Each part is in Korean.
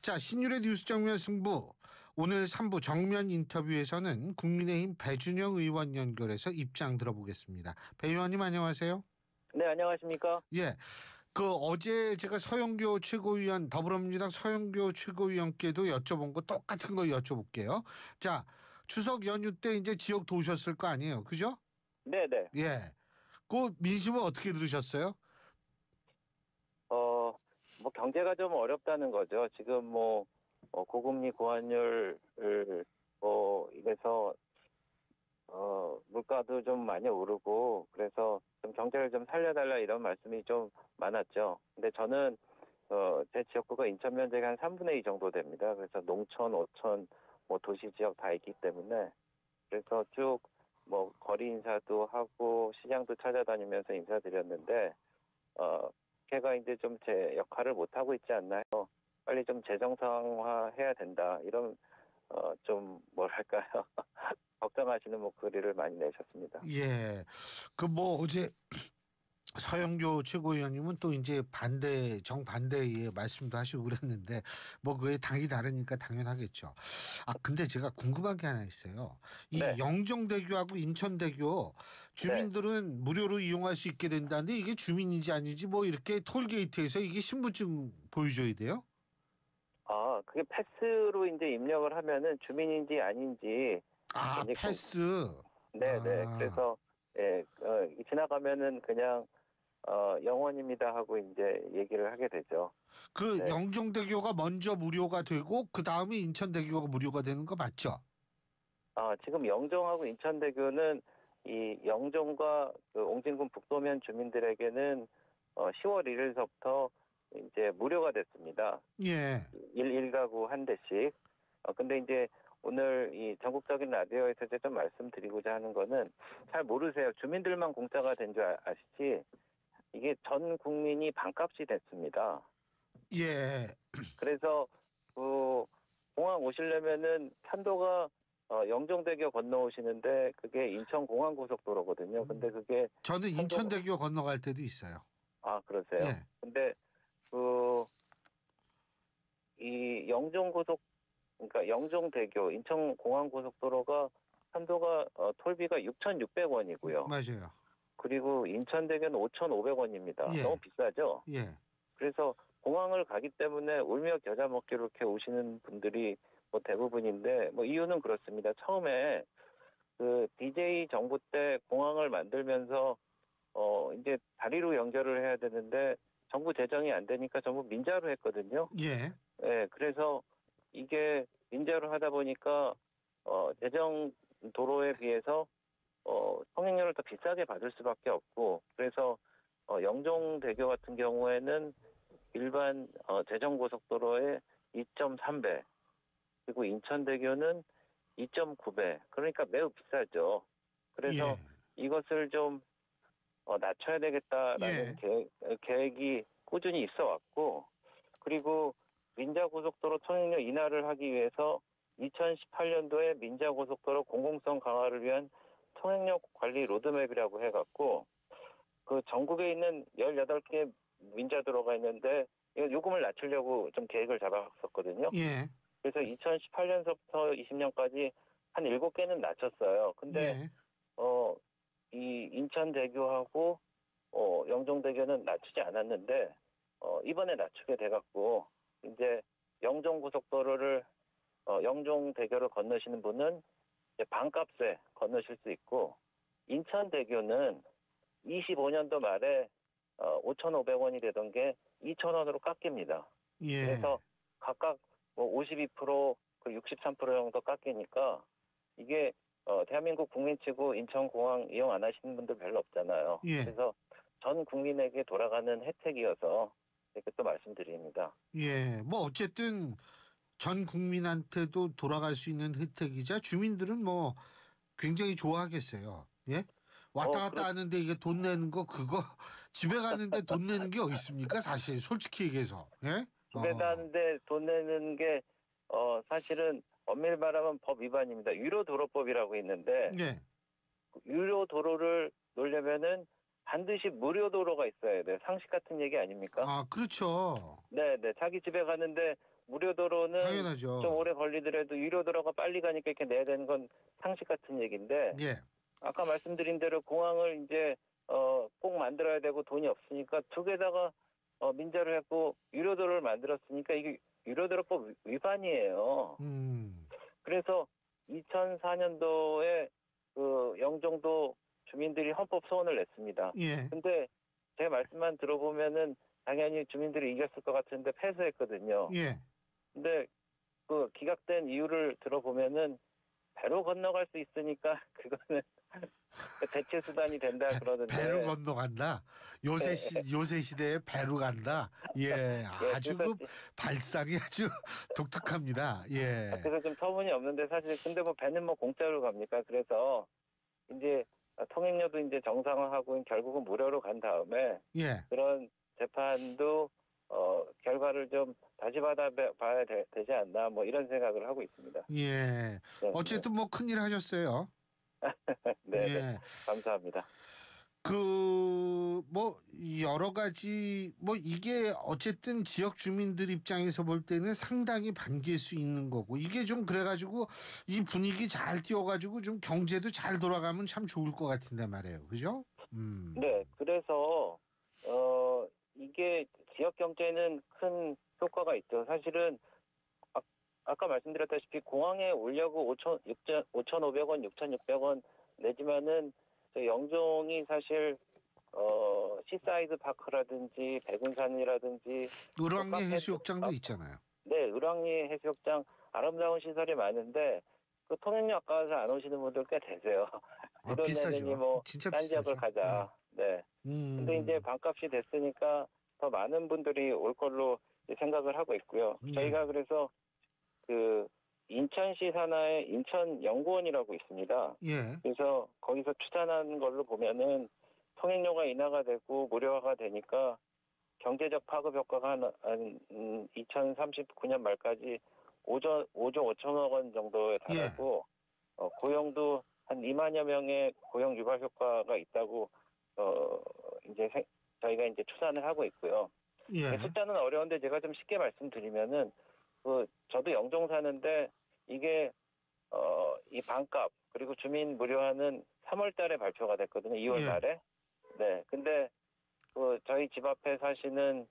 자, 신율의 뉴스 정면 승부. 오늘 3부 정면 인터뷰에서는 국민의힘 배준영 의원 연결해서 입장 들어보겠습니다. 배 의원님 안녕하세요. 네, 안녕하십니까? 예. 어제 제가 서영교 최고위원, 더불어민주당 서영교 최고위원께도 여쭤본 거 똑같은 거 여쭤볼게요. 자, 추석 연휴 때 이제 지역 도우셨을 거 아니에요. 그죠? 네네. 예. 그 민심은 어떻게 들으셨어요? 뭐 경제가 좀 어렵다는 거죠. 지금 고금리 고환율을 이래서 물가도 좀 많이 오르고 그래서 좀 경제를 좀 살려달라 이런 말씀이 좀 많았죠. 근데 저는 제 지역구가 인천 면적이 한 3분의 2 정도 됩니다. 그래서 농촌, 오촌, 도시 지역 다 있기 때문에 그래서 쭉 거리 인사도 하고 시장도 찾아다니면서 인사드렸는데 걔가 이제 좀 제 역할을 못 하고 있지 않나요? 빨리 좀 재정상화 해야 된다. 이런 좀 뭐랄까요? 걱정하시는 목소리를 많이 내셨습니다. 예. 어제 서영교 최고위원님은 또 이제 정반대의 말씀도 하시고 그랬는데 그게 당이 다르니까 당연하겠죠. 근데 제가 궁금한 게 하나 있어요. 이 네. 영종대교하고 인천대교 주민들은 무료로 이용할 수 있게 된다는데 이게 주민인지 아닌지 이렇게 톨게이트에서 이게 신분증 보여줘야 돼요? 그게 패스로 이제 입력을 하면은 주민인지 아닌지. 패스. 네네. 그래서 지나가면은 그냥 영원입니다 하고 이제 얘기를 하게 되죠. 네. 영종대교가 먼저 무료가 되고 그 다음에 인천대교가 무료가 되는 거 맞죠? 지금 영종하고 인천대교는 이 영종과 그 옹진군 북도면 주민들에게는 10월 1일서부터 이제 무료가 됐습니다. 예. 1가구 한 대씩. 근데 이제 오늘 이 전국적인 라디오에서 이제 좀 말씀드리고자 하는 거는 잘 모르세요. 주민들만 공짜가 된 줄 아시지? 이게 전 국민이 반값이 됐습니다. 예. 그래서 공항 오시려면은 편도가 영종대교 건너오시는데 그게 인천공항고속도로거든요. 근데 그게 저는 인천대교 건너갈 때도 있어요. 그러세요? 예. 근데 이 그러니까 영종대교 인천공항고속도로가 편도가 톨비가 6,600원이고요. 맞아요. 그리고 인천대교는 5,500원입니다. 예. 너무 비싸죠? 예. 그래서 공항을 가기 때문에 울며 겨자 먹기로 이렇게 오시는 분들이 대부분인데 이유는 그렇습니다. 처음에 그 DJ 정부 때 공항을 만들면서 이제 다리로 연결을 해야 되는데 정부 재정이 안 되니까 전부 민자로 했거든요. 예. 네, 그래서 이게 민자로 하다 보니까 재정 도로에 비해서 통행료를 더 비싸게 받을 수밖에 없고 그래서 영종대교 같은 경우에는 일반 재정고속도로의 2.3배 그리고 인천대교는 2.9배 그러니까 매우 비싸죠. 그래서 이것을 좀 낮춰야 되겠다라는 계획이 꾸준히 있어 왔고 그리고 민자고속도로 통행료 인하를 하기 위해서 2018년도에 민자고속도로 공공성 강화를 위한 통행료 관리 로드맵이라고 해갖고 그 전국에 있는 18개 민자도로가 있는데 이거 요금을 낮추려고 좀 계획을 잡았었거든요. 예. 그래서 2018년서부터 20년까지 한 7개는 낮췄어요. 근데 이 인천대교하고 영종대교는 낮추지 않았는데 이번에 낮추게 돼갖고 이제 영종고속도로를 영종대교를 건너시는 분은 이제 반값에 건너실 수 있고 인천대교는 25년도 말에 5,500원이 되던 게 2,000원으로 깎입니다. 예. 그래서 각각 52% 그 63% 정도 깎이니까 이게 대한민국 국민치고 인천공항 이용 안 하시는 분들 별로 없잖아요. 예. 그래서 전 국민에게 돌아가는 혜택이어서 이렇게 또 말씀드립니다. 예. 어쨌든 전 국민한테도 돌아갈 수 있는 혜택이자 주민들은 굉장히 좋아하겠어요. 예? 왔다 갔다 하는데 이게 돈 내는 거 그거 집에 가는데 돈 내는 게 어디 있습니까? 사실 솔직히 얘기해서. 예? 집에 가는데 돈 내는 게 사실은 엄밀히 말하면 법 위반입니다. 유료도로법이라고 있는데 유료도로를 놓으려면은 반드시 무료도로가 있어야 돼요. 상식 같은 얘기 아닙니까? 그렇죠. 네. 자기 집에 가는데 무료도로는 당연하죠. 좀 오래 걸리더라도 유료도로가 빨리 가니까 이렇게 내야 되는 건 상식 같은 얘기인데 예. 아까 말씀드린 대로 공항을 이제 꼭 만들어야 되고 돈이 없으니까 두 개다가 민자를 했고 유료도로를 만들었으니까 이게 유료도로법 위반이에요. 그래서 2004년도에 그 영종도 주민들이 헌법 소원을 냈습니다. 예. 근데 제 말씀만 들어보면은 당연히 주민들이 이겼을 것 같은데 패소했거든요. 예. 근데 그 기각된 이유를 들어보면은 배로 건너갈 수 있으니까 그거는 대체 수단이 된다 그러는데. 배로 건너간다. 요새 시대에 배로 간다. 예, 아주 그래서 그 발상이 아주 독특합니다. 예. 그래서 좀 터무니없는데 사실 근데 뭐 배는 뭐 공짜로 갑니까? 그래서 이제 통행료도 이제 정상화하고 결국은 무료로 간 다음에 예. 그런 재판도 결과를 좀 다시 받아봐야 되지 않나 뭐 이런 생각을 하고 있습니다. 예. 네, 어쨌든 뭐 큰일 하셨어요. 네, 예. 네, 감사합니다. 뭐 여러 가지 뭐 이게 어쨌든 지역 주민들 입장에서 볼 때는 상당히 반길 수 있는 거고 이게 좀 그래가지고 이 분위기 잘 띄워가지고 좀 경제도 잘 돌아가면 참 좋을 것 같은데 말이에요. 그죠? 네, 그래서 이게 지역 경제는 큰 효과가 있죠. 사실은 아까 말씀드렸다시피 공항에 오려고 5,500원, 6,600원 내지만은 영종이 사실 시사이드 파크라든지 백운산이라든지 을왕리 해수욕장도 있잖아요. 네, 을왕리 해수욕장 아름다운 시설이 많은데 그 통행료 아까워서 안 오시는 분들 꽤 되세요. 이 돈 내느니 뭐 진짜 딴 지역을 비싸죠. 가자. 네. 근데 이제 반값이 됐으니까 더 많은 분들이 올 걸로 생각을 하고 있고요. 저희가 그래서 그 인천시 산하에 인천연구원이라고 있습니다. 예. 그래서 거기서 추산한 걸로 보면은 통행료가 인하가 되고 무료화가 되니까 경제적 파급 효과가 한 2039년 말까지 5조 5천억 원 정도에 달하고 고용도 한 2만여 명의 고용 유발 효과가 있다고 이제 저희가 이제 추산을 하고 있고요. 예. 숫자는 어려운데 제가 좀 쉽게 말씀드리면은 저도 영종 사는데 이게 이 반값 그리고 주민 무료화는 3월달에 발표가 됐거든요. 2월 말에. 네. 근데 저희 집 앞에 사시는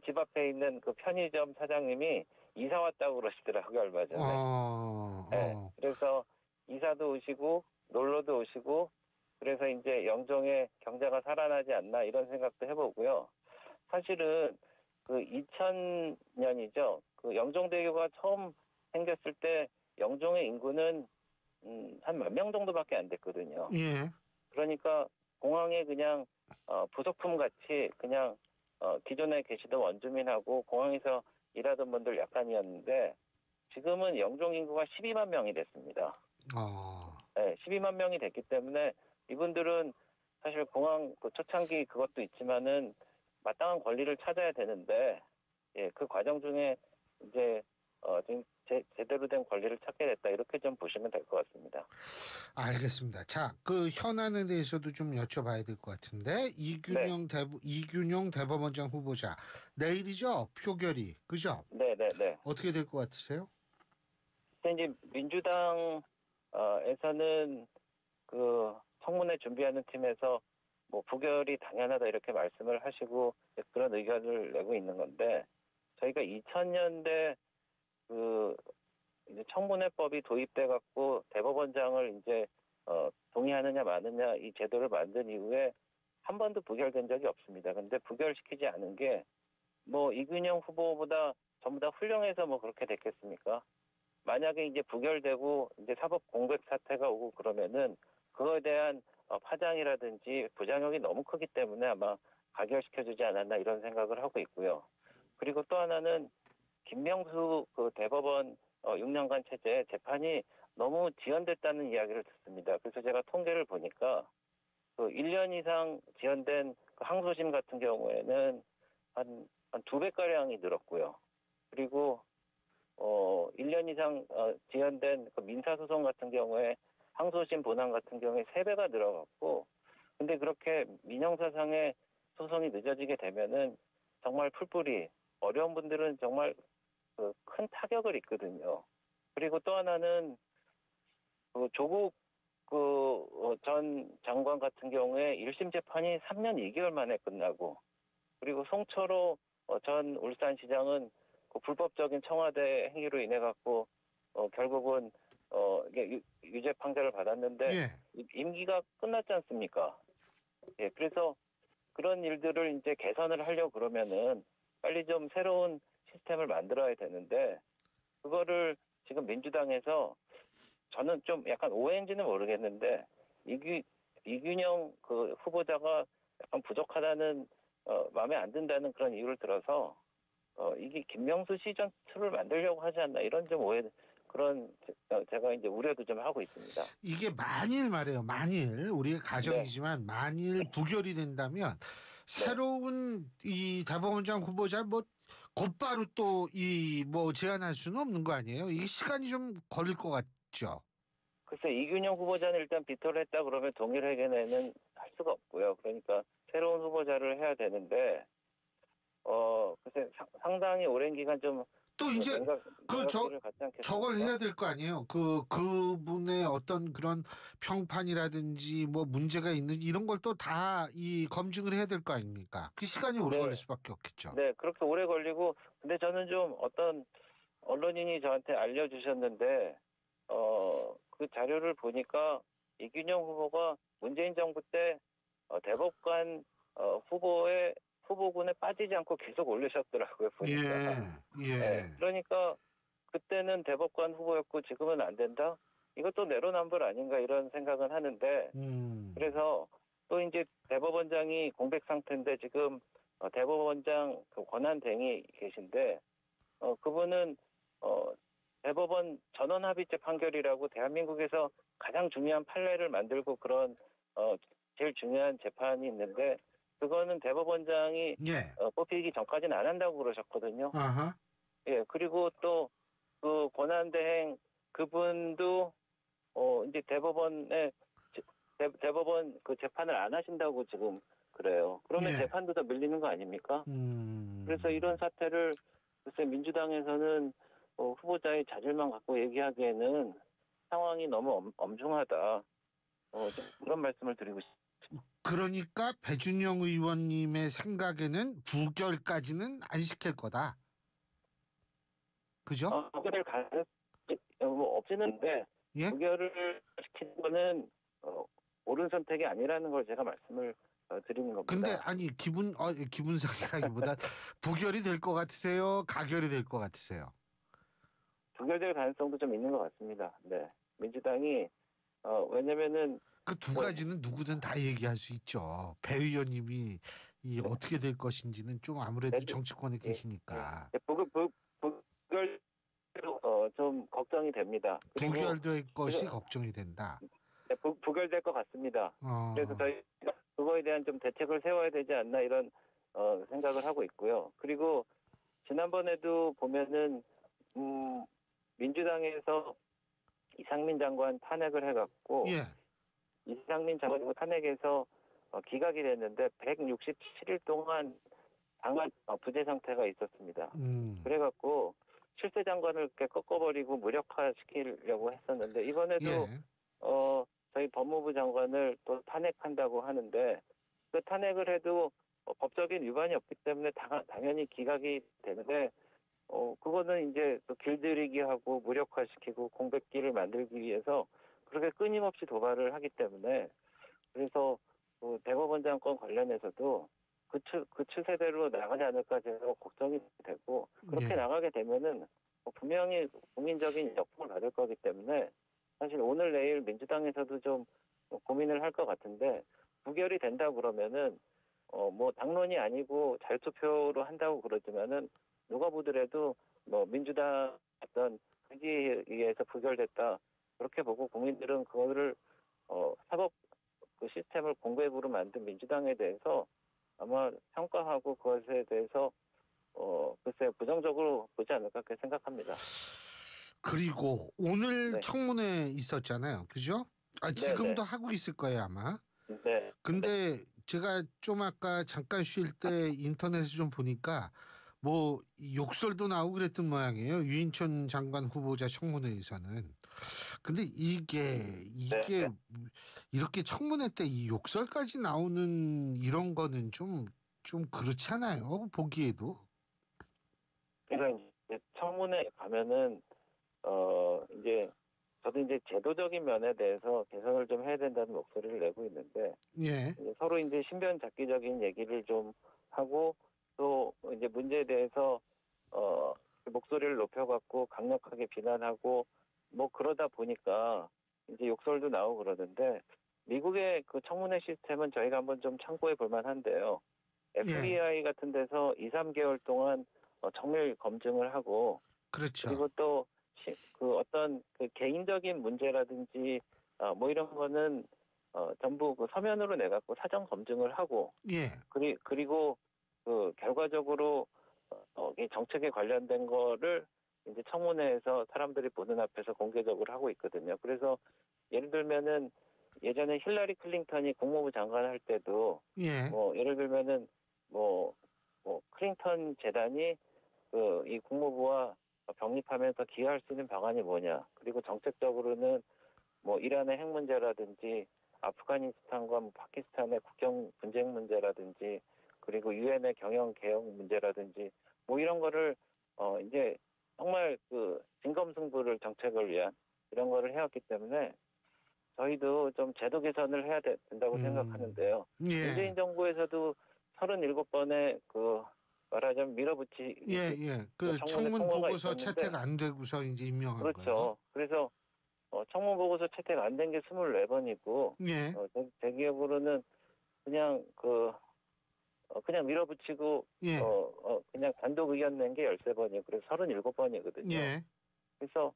집 앞에 있는 그 편의점 사장님이 이사 왔다고 그러시더라고요, 얼마 전에. 네. 그래서 이사도 오시고 놀러도 오시고 그래서 이제 영종의 경제가 살아나지 않나 이런 생각도 해보고요. 사실은 그 2000년이죠. 그 영종대교가 처음 생겼을 때 영종의 인구는 한 10,000명 정도밖에 안 됐거든요. 예. 그러니까 공항에 그냥 부속품 같이 그냥 기존에 계시던 원주민하고 공항에서 일하던 분들 약간이었는데 지금은 영종 인구가 12만 명이 됐습니다. 네, 12만 명이 됐기 때문에 이분들은 사실 공항 초창기 그것도 있지만은 마땅한 권리를 찾아야 되는데 그 과정 중에 이제 지금 제대로 된 권리를 찾게 됐다 이렇게 좀 보시면 될 것 같습니다. 알겠습니다. 자, 그 현안에 대해서도 좀 여쭤봐야 될 것 같은데 이균용 대법원장 후보자 내일이죠 표결이 그죠? 네. 어떻게 될 것 같으세요? 이제 민주당에서는 그 청문회 준비하는 팀에서 뭐 부결이 당연하다 이렇게 말씀을 하시고 그런 의견을 내고 있는 건데 저희가 2000년대 그 이제 청문회법이 도입돼 갖고 대법원장을 이제 동의하느냐 마느냐 이 제도를 만든 이후에 한 번도 부결된 적이 없습니다. 근데 부결시키지 않은 게 뭐 이균영 후보보다 전부 다 훌륭해서 뭐 그렇게 됐겠습니까? 만약에 이제 부결되고 이제 사법 공백 사태가 오고 그러면은 그거에 대한 파장이라든지 부작용이 너무 크기 때문에 아마 가결시켜주지 않았나 이런 생각을 하고 있고요. 그리고 또 하나는 김명수 그 대법원 6년간 체제 재판이 너무 지연됐다는 이야기를 듣습니다. 그래서 제가 통계를 보니까 그 1년 이상 지연된 그 항소심 같은 경우에는 한 2배가량이 늘었고요. 그리고 1년 이상 지연된 그 민사소송 같은 경우에 항소심 본안 같은 경우에 3배가 늘어갔고 근데 그렇게 민형사상의 소송이 늦어지게 되면은 정말 풀뿌리, 어려운 분들은 정말 그 큰 타격을 입거든요. 그리고 또 하나는 그 조국 전 장관 같은 경우에 1심 재판이 3년 2개월 만에 끝나고, 그리고 송철호 전 울산시장은 그 불법적인 청와대 행위로 인해 갖고 결국은 이게 유죄 판결을 받았는데 예. 임기가 끝났지 않습니까? 예, 그래서 그런 일들을 이제 개선을 하려고 그러면은 빨리 좀 새로운 시스템을 만들어야 되는데, 그거를 지금 민주당에서 저는 좀 약간 오해인지는 모르겠는데 이균영 그 후보자가 약간 부족하다는 마음에 안 든다는 그런 이유를 들어서 이게 김명수 시전 2를 만들려고 하지 않나, 이런 좀 오해, 그런 제가 이제 우려도 좀 하고 있습니다. 이게 만일 말이에요. 만일 우리의 가정이지만 만일 부결이 된다면 새로운 이 대법원장 후보자 뭐 곧바로 또 이 뭐 제안할 수는 없는 거 아니에요? 이게 시간이 좀 걸릴 것 같죠. 글쎄, 이균영 후보자는 일단 비토를 했다 그러면 동일회견에는 할 수가 없고요. 그러니까 새로운 후보자를 해야 되는데 글쎄 상당히 오랜 기간 좀 또 이제 냉각기를 갖지 않겠습니까? 저걸 해야 될 거 아니에요. 그분의 어떤 그런 평판이라든지 뭐 문제가 있는지 이런 걸 또 다 이 검증을 해야 될 거 아닙니까? 그 시간이 오래 네. 걸릴 수밖에 없겠죠. 네, 그렇게 오래 걸리고, 근데 저는 좀 어떤 언론인이 저한테 알려주셨는데, 그 자료를 보니까 이균영 후보가 문재인 정부 때 대법관 후보군에 빠지지 않고 계속 올리셨더라고요, 보니까. 예. 네, 그러니까 그때는 대법관 후보였고 지금은 안 된다? 이것도 내로남불 아닌가, 이런 생각은 하는데, 그래서 또 이제 대법원장이 공백 상태인데 지금 대법원장 그 권한대행이 계신데 그분은 대법원 전원합의체 판결이라고 대한민국에서 가장 중요한 판례를 만들고 그런 제일 중요한 재판이 있는데, 그거는 대법원장이 예. 뽑히기 전까지는 안 한다고 그러셨거든요. 아하. 예, 그리고 또 그 권한대행 그분도 이제 대법원 그 재판을 안 하신다고 지금 그래요. 그러면 예. 재판도 더 밀리는 거 아닙니까? 그래서 이런 사태를 글쎄 민주당에서는 후보자의 자질만 갖고 얘기하기에는 상황이 너무 엄중하다. 좀 그런 말씀을 드리고 싶습니다. 그러니까 배준영 의원님의 생각에는 부결까지는 안 시킬 거다. 그죠? 부결을 가능성이 없지는데 예? 부결을 시키는 거는 옳은 선택이 아니라는 걸 제가 말씀을 드리는 겁니다. 근데 아니 기분 상하기보다 부결이 될 것 같으세요? 가결이 될 것 같으세요? 부결될 가능성도 좀 있는 것 같습니다. 네, 민주당이 왜냐면은 그 두 가지는 누구든 다 얘기할 수 있죠. 배 의원님이 어떻게 될 것인지는 좀 아무래도 정치권에 계시니까. 부결 좀 걱정이 됩니다. 그리고 부결될 것이 걱정이 된다. 부결될 것 같습니다. 그래서 저희가 그거에 대한 좀 대책을 세워야 되지 않나, 이런 생각을 하고 있고요. 그리고 지난번에도 보면은 민주당에서 이상민 장관 탄핵을 해갖고 예. 이상민 장관 탄핵에서 기각이 됐는데 167일 동안 당한 부재 상태가 있었습니다. 그래갖고 실세 장관을 이렇게 꺾어버리고 무력화시키려고 했었는데, 이번에도 저희 법무부 장관을 또 탄핵한다고 하는데, 그 탄핵을 해도 법적인 위반이 없기 때문에 당연히 기각이 되는데, 그거는 이제 또 길들이기하고 무력화시키고 공백기를 만들기 위해서 그렇게 끊임없이 도발을 하기 때문에, 그래서 대법원장 건 관련해서도 그 추세대로 나가지 않을까 제가 걱정이 되고, 그렇게 나가게 되면은 분명히 국민적인 역풍을 받을 거기 때문에 사실 오늘 내일 민주당에서도 좀 고민을 할 것 같은데, 부결이 된다 그러면은 뭐 당론이 아니고 자유투표로 한다고 그러지만은 누가 보더라도 뭐 민주당 어떤 의지에 의해서 부결됐다, 그렇게 보고 국민들은 그거를 사법 그 시스템을 공백으로 만든 민주당에 대해서 아마 평가하고 그것에 대해서 글쎄 부정적으로 보지 않을까 그렇게 생각합니다. 그리고 오늘 청문회 있었잖아요. 그죠? 지금도 하고 있을 거예요, 아마. 네. 근데 제가 좀 아까 잠깐 쉴 때 인터넷에 좀 보니까 뭐 욕설도 나오고 그랬던 모양이에요. 유인천 장관 후보자 청문회에서는. 근데 네, 이게 이렇게 청문회 때 이 욕설까지 나오는 이런 거는 좀 그렇지 않아요? 보기에도. 그러니까 이제 청문회 가면은 이제 저도 이제 제도적인 면에 대해서 개선을 좀 해야 된다는 목소리를 내고 있는데 예. 이제 서로 이제 신변잡기적인 얘기를 좀 하고 또 이제 문제에 대해서 목소리를 높여갖고 강력하게 비난하고 뭐 그러다 보니까 이제 욕설도 나오고 그러는데 미국의 그 청문회 시스템은 저희가 한번 좀 참고해 볼 만한데요. 예. FBI 같은 데서 2, 3개월 동안 정밀 검증을 하고 그렇죠. 그리고 또 그 어떤 그 개인적인 문제라든지 뭐 이런 거는 전부 그 서면으로 내갖고 사전 검증을 하고 예. 그리고 그 결과적으로 이 정책에 관련된 거를 이제 청문회에서 사람들이 보는 앞에서 공개적으로 하고 있거든요. 그래서 예를 들면은 예전에 힐러리 클린턴이 국무부 장관 할 때도 예. 뭐 예를 들면은 뭐 클린턴 재단이 그 이 국무부와 병립하면서 기여할 수 있는 방안이 뭐냐. 그리고 정책적으로는 뭐 이란의 핵 문제라든지 아프가니스탄과 뭐 파키스탄의 국경 분쟁 문제라든지 그리고 유엔의 경영 개혁 문제라든지 뭐 이런 거를 이제 정말 그 진검승부를 정책을 위한 이런 거를 해왔기 때문에 저희도 좀 제도 개선을 해야 된다고 생각하는데요. 예. 문재인 정부에서도 37번의 그 말하자면 밀어붙이기 예. 그 청문회 청문 통과가 보고서 있었는데 채택 안 되고서 이제 임명한 거예요. 그렇죠. 그래서 청문 보고서 채택 안 된 게 24번이고 예. 제 기억으로는 그냥 그냥 밀어붙이고 예. 그냥 단독 의견 낸 게 13번이에요. 그래서 37번이거든요. 예. 그래서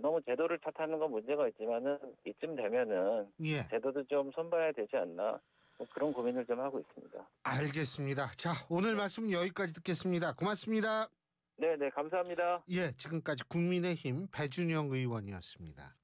너무 제도를 탓하는 건 문제가 있지만은 이쯤 되면은 예. 제도도 좀 손봐야 되지 않나 뭐 그런 고민을 좀 하고 있습니다. 알겠습니다. 자, 오늘 말씀 여기까지 듣겠습니다. 고맙습니다. 네, 감사합니다. 예, 지금까지 국민의힘 배준영 의원이었습니다.